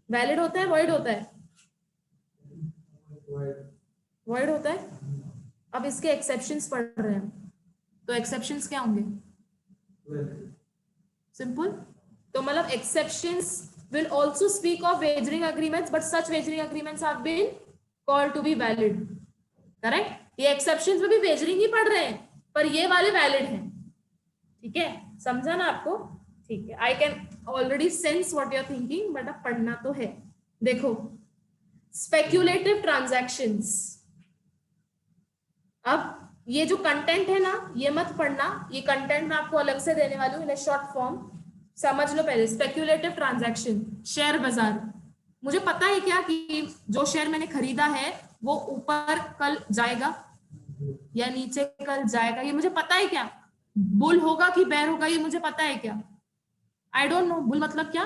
वैलिड होता है, वॉइड होता है? वॉइड होता है। अब इसके एक्सेप्शंस पढ़ रहे हैं, तो एक्सेप्शंस क्या होंगे? सिंपल। तो मतलब exceptions will also speak of wagering agreements, but such wagering agreements have been called to be valid. Correct? ये एक्सेप्शंस में भी वेजरिंग ही पढ़ रहे हैं, पर ये वाले वैलिड हैं। ठीक है, समझा ना आपको? ठीक है, I can already sense what you are thinking, but अब पढ़ना तो है। देखो, स्पेक्यूलेटिव ट्रांजैक्शंस। अब ये जो कंटेंट है ना, ये मत पढ़ना, ये कंटेंट मैं आपको अलग से देने वाली हूँ इन ए शॉर्ट फॉर्म। समझ लो पहले, स्पेक्यूलेटिव ट्रांजैक्शन, शेयर बाजार। मुझे पता है क्या कि जो शेयर मैंने खरीदा है वो ऊपर कल जाएगा या नीचे कल जाएगा, ये मुझे पता है क्या? बुल होगा कि बेयर होगा, ये मुझे पता है क्या? I don't know. बुल मतलब क्या?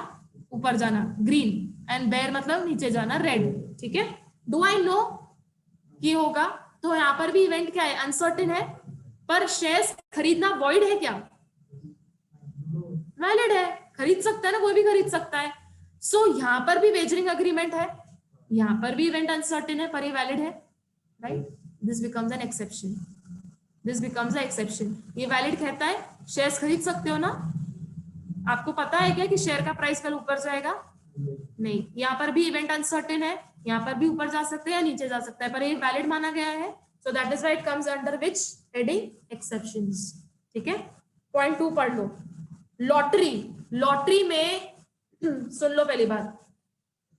ऊपर जाना, ग्रीन, एंड बेयर मतलब नीचे जाना, रेड। ठीक है, डू आई नो कि होगा? तो यहाँ पर भी इवेंट क्या है? अनसर्टेन है। पर शेयर्स खरीदना वॉइड है क्या? वैलिड है, खरीद सकता है ना, कोई भी खरीद सकता है। सो यहाँ पर भी वेजरिंग एग्रीमेंट है, यहाँ पर भी इवेंट अनसर्टेन है, पर ये वैलिड है, right? This becomes an exception, this becomes a exception. ये वैलिड कहता है शेयर्स खरीद सकते हो ना। आपको पता है क्या कि शेयर का प्राइस कल ऊपर जाएगा? नहीं। यहाँ पर भी इवेंट अनसर्टेन है, यहाँ पर भी ऊपर जा सकते हैं या नीचे जा सकता है, पर ये वैलिड माना गया है। So that is why it comes under which heading? Exceptions. ठीक है, पॉइंट 2 पढ़ लो। लॉटरी, लॉटरी में सुन लो, पहली बात,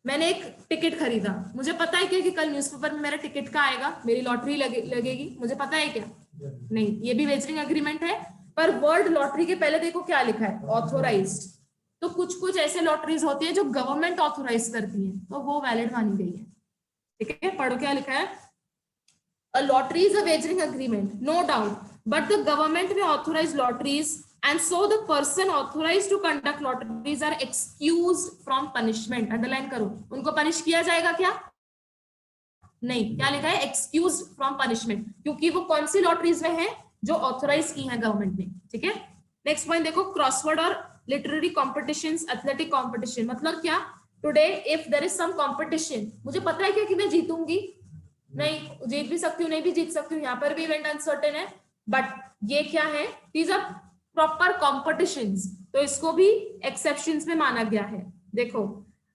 मैंने एक टिकट खरीदा, मुझे पता है क्या कि कल न्यूज़पेपर में मेरा टिकट का आएगा, मेरी लॉटरी लगेगी, मुझे पता है क्या? नहीं। ये भी वेजरिंग एग्रीमेंट है, पर वर्ड लॉटरी के पहले देखो क्या लिखा है, ऑथोराइज्ड। तो कुछ कुछ ऐसे लॉटरीज होती है जो गवर्नमेंट ऑथोराइज करती है, तो वो वैलिड मानी गई है। ठीक है, पढ़ो क्या लिखा है। A lottery is a wagering agreement, no doubt, but the government may authorize lotteries, and so the person authorized to conduct lotteries are excused from punishment. Underline करो, उनको पनिश किया जाएगा क्या? नहीं। क्या लिखा है? excused from punishment, क्योंकि वो कौन सी लॉटरीज में है? जो ऑथोराइज की है गवर्नमेंट ने। ठीक है, नेक्स्ट पॉइंट देखो, क्रॉसवर्ड और लिटरेरी कॉम्पिटिशंस, एथलेटिक कॉम्पिटिशन। मतलब क्या? Today if there is some competition, मुझे पता है क्या कि मैं जीतूंगी? नहीं, जीत भी सकती हूँ, नहीं भी जीत सकती हूँ। यहाँ पर भी इवेंट अनसर्टेन है, बट ये क्या है? दीज आर प्रॉपर कॉम्पिटिशंस, तो इसको भी एक्सेप्शंस में माना गया है। देखो,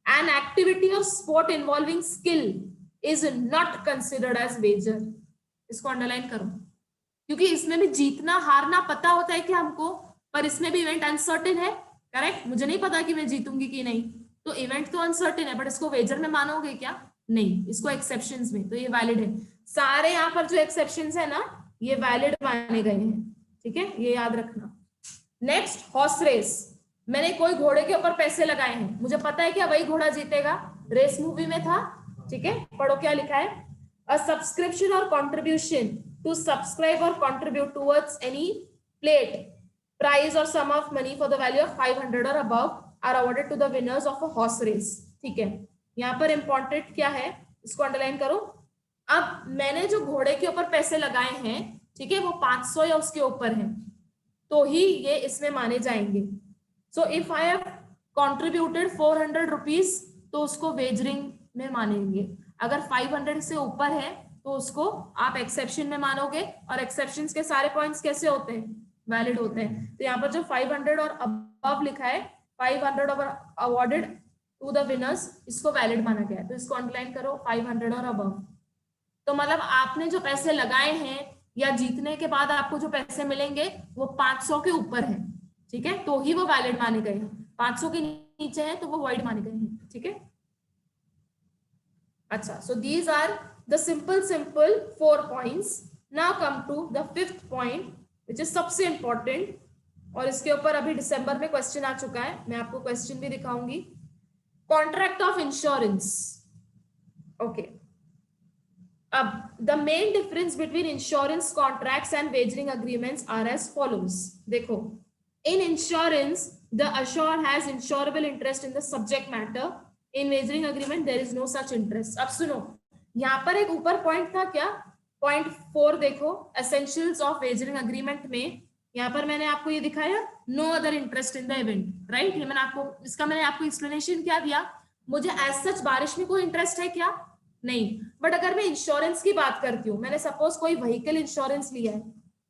एन एक्टिविटी और sport involving skill is not considered as wager. इसको अंडरलाइन करो, क्योंकि इसमें भी जीतना हारना पता होता है कि हमको, पर इसमें भी इवेंट अनसर्टेन है। करेक्ट, मुझे नहीं पता कि मैं जीतूंगी कि नहीं, तो इवेंट तो अनसर्टेन है, बट इसको वेजर में मानोगे क्या? नहीं, इसको एक्सेप्शंस में, तो ये वैलिड है। सारे यहाँ पर जो एक्सेप्शंस है ना, ये वैलिड माने गए हैं। ठीक है, ये याद रखना। Next, horse race. मैंने कोई घोड़े के ऊपर पैसे लगाए हैं, मुझे पता है क्या वही घोड़ा जीतेगा, रेस मूवी में था। ठीक है, पढ़ो क्या लिखा है। A subscription or contribution to subscribe or contribute towards any plate prize or sum of money for the value of 500 or above are awarded to the winners of a horse race. ठीक है, यहाँ पर important क्या है, इसको underline करो। अब मैंने जो घोड़े के ऊपर पैसे लगाए हैं, ठीक है, वो 500 या उसके ऊपर है, तो ही ये इसमें माने जाएंगे। सो if I have contributed 400 rupees, तो उसको वेजरिंग में मानेंगे। अगर 500 से ऊपर है तो उसको आप एक्सेप्शन में मानोगे, और एक्सेप्शंस के सारे पॉइंट्स कैसे होते हैं? वैलिड होते हैं। तो यहाँ पर जो 500 और अबव लिखा है, 500 अवॉर्डेड टू द विनर्स, इसको वैलिड माना गया है, तो इसको अंडरलाइन करो, 500 और अबव। तो मतलब आपने जो पैसे लगाए हैं या जीतने के बाद आपको जो पैसे मिलेंगे वो 500 के ऊपर है। ठीक है, तो ही वो वैलिड माने गए हैं। 500 के नीचे है तो वो वॉइड माने गए हैं। ठीक है, अच्छा, so these are the simple 4 points. Now come to the 5th point which is सबसे इंपॉर्टेंट, और इसके ऊपर अभी दिसंबर में क्वेश्चन आ चुका है, मैं आपको क्वेश्चन भी दिखाऊंगी। Contract of insurance. ओके, अब the main difference between insurance contracts and wagering agreements are as follows. देखो, in insurance the assured has insurable interest in the subject matter in wagering agreement there is no such interest. अब सुनो, यहाँ पर एक ऊपर point था क्या, point 4 देखो, एसेंशियल्स ऑफ वेजरिंग अग्रीमेंट में यहाँ पर मैंने आपको ये दिखाया, no other interest in the event, right. ये मैंने आपको, इसका मैंने आपको एक्सप्लेनेशन क्या दिया, मुझे एज सच बारिश में कोई इंटरेस्ट है क्या, नहीं। बट अगर मैं इंश्योरेंस की बात करती हूँ, मैंने सपोज कोई व्हीकल इंश्योरेंस लिया है,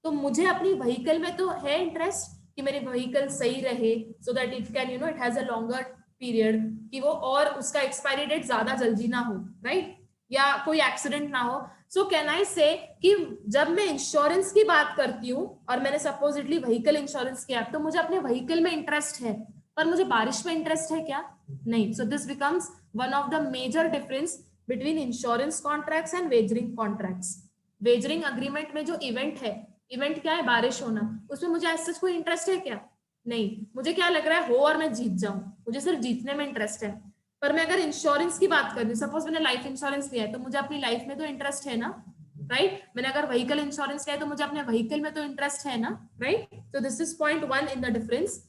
तो मुझे अपनी व्हीकल में तो है इंटरेस्ट कि मेरी व्हीकल सही रहे, so that it can it has a longer period, कि वो और उसका एक्सपायरी डेट ज्यादा जल्दी ना हो, राइट, या कोई एक्सीडेंट ना हो। सो कैन आई से कि जब मैं इंश्योरेंस की बात करती हूँ और मैंने सपोजिटली व्हीकल इंश्योरेंस किया, तो मुझे अपने व्हीकल में इंटरेस्ट है, पर मुझे बारिश में इंटरेस्ट है क्या, नहीं। So this becomes one of the major difference between insurance contracts and wagering contracts. Wagering agreement में जो इवेंट है, इवेंट क्या है, बारिश होना, उसमें मुझे ऐसा कोई इंटरेस्ट है क्या, नहीं। मुझे क्या लग रहा है, हो और मैं जीत जाऊं, मुझे सिर्फ जीतने में इंटरेस्ट है। पर मैं अगर इंश्योरेंस की बात कर रही हूँ, सपोज मैंने लाइफ इंश्योरेंस लिया है, तो मुझे अपनी लाइफ में तो इंटरेस्ट है ना, राइट। मैंने अगर व्हीकल इंश्योरेंस लिया है, तो मुझे अपने व्हीकल में तो इंटरेस्ट है ना, राइट। तो this is point 1 in the difference.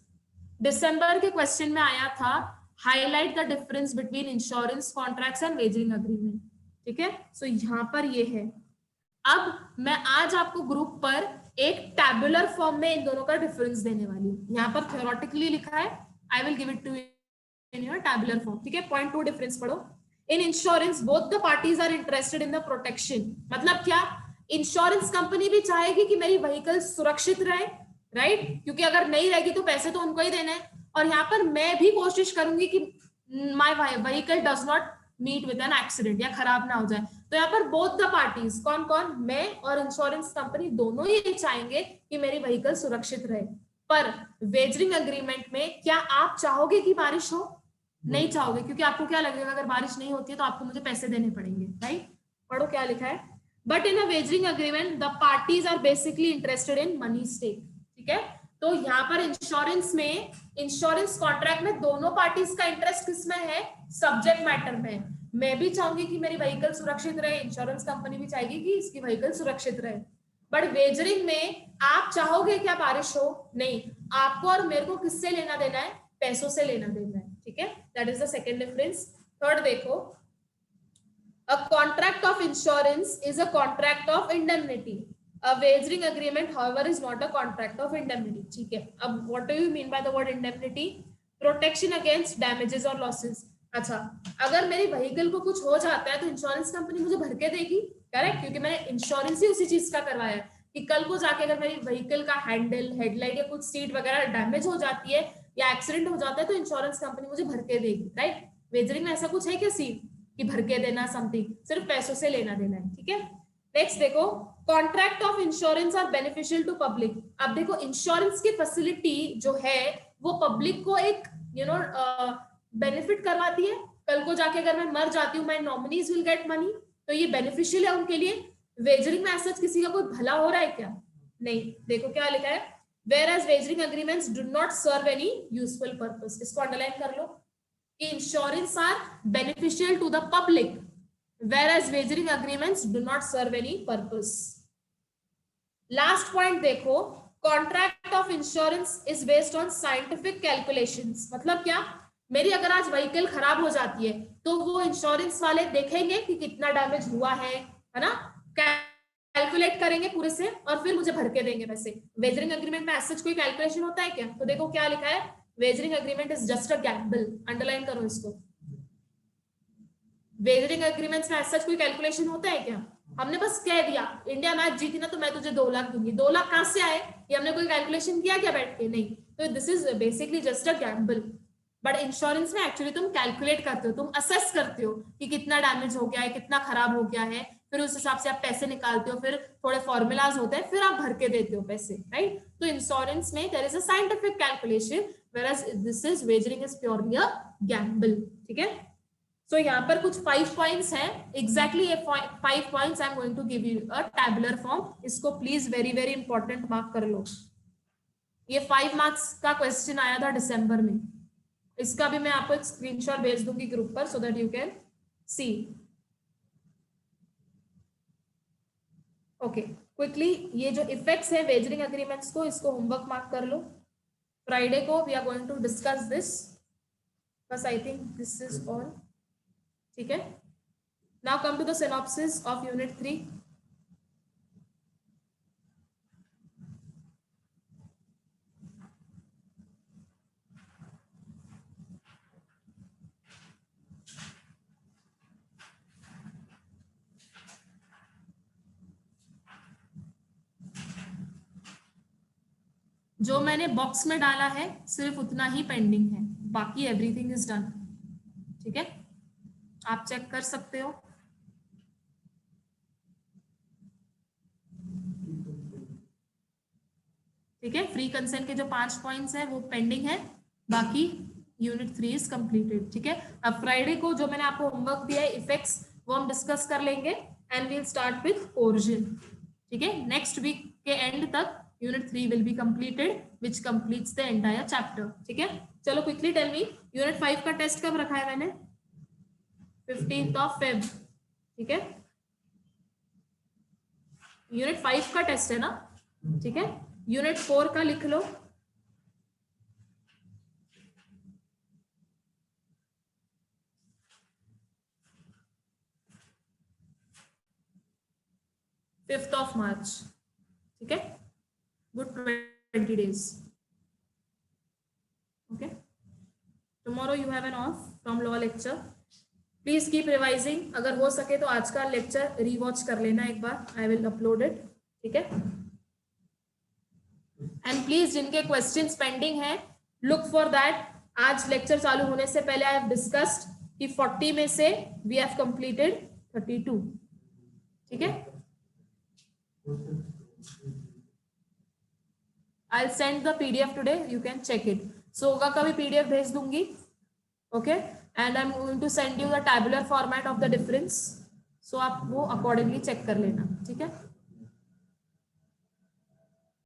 दिसंबर के क्वेश्चन में आया था, highlight the difference between insurance contracts and wagering agreement, ठीक है। सो यहाँ पर ये है। अब मैं आज आपको ग्रुप पर एक टैबुलर फॉर्म में इन दोनों का डिफरेंस देने वाली हूँ। यहाँ पर थ्योरेटिकली लिखा है, I will give it to in your tabular form, ठीक है। पॉइंट 2 डिफरेंस पढ़ो। In insurance both the parties are interested in the protection. मतलब क्या, इंश्योरेंस कंपनी भी चाहेगी कि मेरी व्हीकल सुरक्षित रहे, राइट, क्योंकि अगर नहीं रहेगी तो पैसे तो उनको ही देने हैं। और यहाँ पर मैं भी कोशिश करूंगी कि my vehicle does not meet with an accident, या खराब ना हो जाए। तो यहाँ पर बोथ द पार्टीज, कौन कौन, मैं और इंश्योरेंस कंपनी, दोनों ही चाहेंगे कि मेरी व्हीकल सुरक्षित रहे। पर वेजरिंग अग्रीमेंट में क्या आप चाहोगे कि बारिश हो, नहीं चाहोगे, क्योंकि आपको क्या लगेगा, अगर बारिश नहीं होती है तो आपको मुझे पैसे देने पड़ेंगे, राइट। पढ़ो क्या लिखा है, but in a wagering agreement the parties are basically interested in money stake, ठीक है। तो यहाँ पर इंश्योरेंस में, इंश्योरेंस कॉन्ट्रैक्ट में दोनों पार्टीज का इंटरेस्ट किसमें है, सब्जेक्ट मैटर में। मैं भी चाहूंगी कि मेरी व्हीकल सुरक्षित रहे, इंश्योरेंस कंपनी भी चाहेगी कि इसकी व्हीकल सुरक्षित रहे। बट वेजरिंग में आप चाहोगे क्या बारिश हो, नहीं। आपको और मेरे को किससे लेना देना है, पैसों से लेना देना है, ठीक है। That is the second difference. Third देखो, a contract of insurance is a contract of indemnity. A wagering agreement, however, is not a contract of indemnity. ठीक है। अब what do you mean by the word indemnity? Protection against damages or losses. अच्छा, अगर मेरी vehicle को कुछ हो जाता है तो इंश्योरेंस कंपनी मुझे भर के देगी, करेक्ट, क्योंकि मैंने इंश्योरेंस ही उसी चीज का करवाया है कि कल को जाके अगर मेरी व्हीकल का हैंडल, हेडलाइट या कुछ सीट वगैरह डैमेज हो जाती है या एक्सीडेंट हो जाता है तो इंश्योरेंस कंपनी मुझे भर के देगी, राइट। वेजरिंग में ऐसा कुछ है क्या सीट कि भर के देना, समथिंग, सिर्फ पैसों से लेना देना है, ठीक है। नेक्स्ट देखो, contract of insurance are beneficial to public. अब देखो, इंश्योरेंस की फैसिलिटी जो है वो पब्लिक को एक बेनिफिट करवाती है। कल को जाके अगर मैं मर जाती हूँ, my nominees will get money, तो ये बेनिफिशियल है उनके लिए। वेजरिंग में ऐसा किसी का कोई भला हो रहा है क्या, नहीं। देखो क्या लिखा है, whereas wagering agreements do not serve any useful purpose. इसको अंडरलाइन कर लो कि insurance are beneficial to the public, whereas wagering agreements do not serve any purpose. Last point देखो, contract of insurance is based on scientific calculations. मतलब क्या, मेरी अगर आज व्हीकल खराब हो जाती है तो वो इंश्योरेंस वाले देखेंगे कि कितना डैमेज हुआ है ना, कैलकुलेट करेंगे पूरे से और फिर मुझे भर के देंगे पैसे। वेजरिंग एग्रीमेंट में ऐसा कोई कैलकुलेशन होता है क्या, तो देखो क्या लिखा है, wagering agreement is just a gamble. Underline करो इसको, वेजरिंग एग्रीमेंट्स में ऐसा कोई कैलकुलेशन होता है क्या, हमने बस कह दिया इंडिया मैच जीती ना तो मैं तुझे 2 लाख दूंगी, 2 लाख कहां से आए, ये हमने कोई कैलकुलेशन किया क्या बैठ के, नहीं। तो this is basically just a gamble. But insurance में एक्चुअली तुम कैलकुलेट करते हो, तुम असेस करते हो कि कितना डैमेज हो गया है, कितना खराब हो गया है, फिर उस हिसाब से आप पैसे निकालते हो, फिर थोड़े फॉर्मूलाज होते हैं, फिर आप भर के देते हो पैसे, राइट। तो इंश्योरेंस में there is a scientific calculation, whereas this is wagering is purely a gamble, ठीक है। सो यहाँ पर कुछ 5 पॉइंट्स हैं, एग्जैक्टली ये 5 points I am going to give you a tabular form. इसको please very very important mark कर लो। ये 5 मार्क्स का क्वेश्चन आया था दिसंबर में, इसका भी मैं आपको एक स्क्रीनशॉट भेज दूंगी ग्रुप पर so that you can see. Okay, quickly ये जो इफेक्ट्स है वेजरिंग एग्रीमेंट्स को, इसको होमवर्क मार्क कर लो। फ्राइडे को we are going to discuss this, बस I think this is all. ठीक है, now come to the synopsis of unit 3. जो मैंने बॉक्स में डाला है सिर्फ उतना ही पेंडिंग है, बाकी एवरीथिंग इज डन. ठीक है, आप चेक कर सकते हो. ठीक है, फ्री कंसेंट के जो 5 पॉइंट्स हैं वो पेंडिंग है, बाकी यूनिट 3 इज कंप्लीटेड. ठीक है, अब फ्राइडे को जो मैंने आपको होमवर्क दिया है इफेक्ट्स, वो हम डिस्कस कर लेंगे and we'll start with origin. ठीक है, नेक्स्ट वीक के एंड तक unit 3 will be completed which completes the entire chapter. ठीक है, चलो क्विकली टेल मी, यूनिट 5 का टेस्ट कब रखा है मैंने? 15th of Feb. ठीक है, यूनिट 5 का टेस्ट है ना. ठीक है, यूनिट 4 का लिख लो. Fifth of March. ठीक है, good 20 days. Okay, tomorrow you have an off from law lecture. Please keep revising. अगर हो सके तो आज का लेक्चर रीवॉच कर लेना एक बार. I will upload it. ठीक है, एंड प्लीज जिनके क्वेश्चंस पेंडिंग है, लुक फॉर दैट. आज लेक्चर चालू होने से पहले आई हैव डिस्कस्ड कि 40 में से वी हैव कंप्लीटेड 32. ठीक है, I'll send the PDF today. You can check it. So होगा का भी PDF भेज दूंगी. Okay, and I'm going to send you the tabular format of the difference. So आप वो accordingly check कर लेना. ठीक है.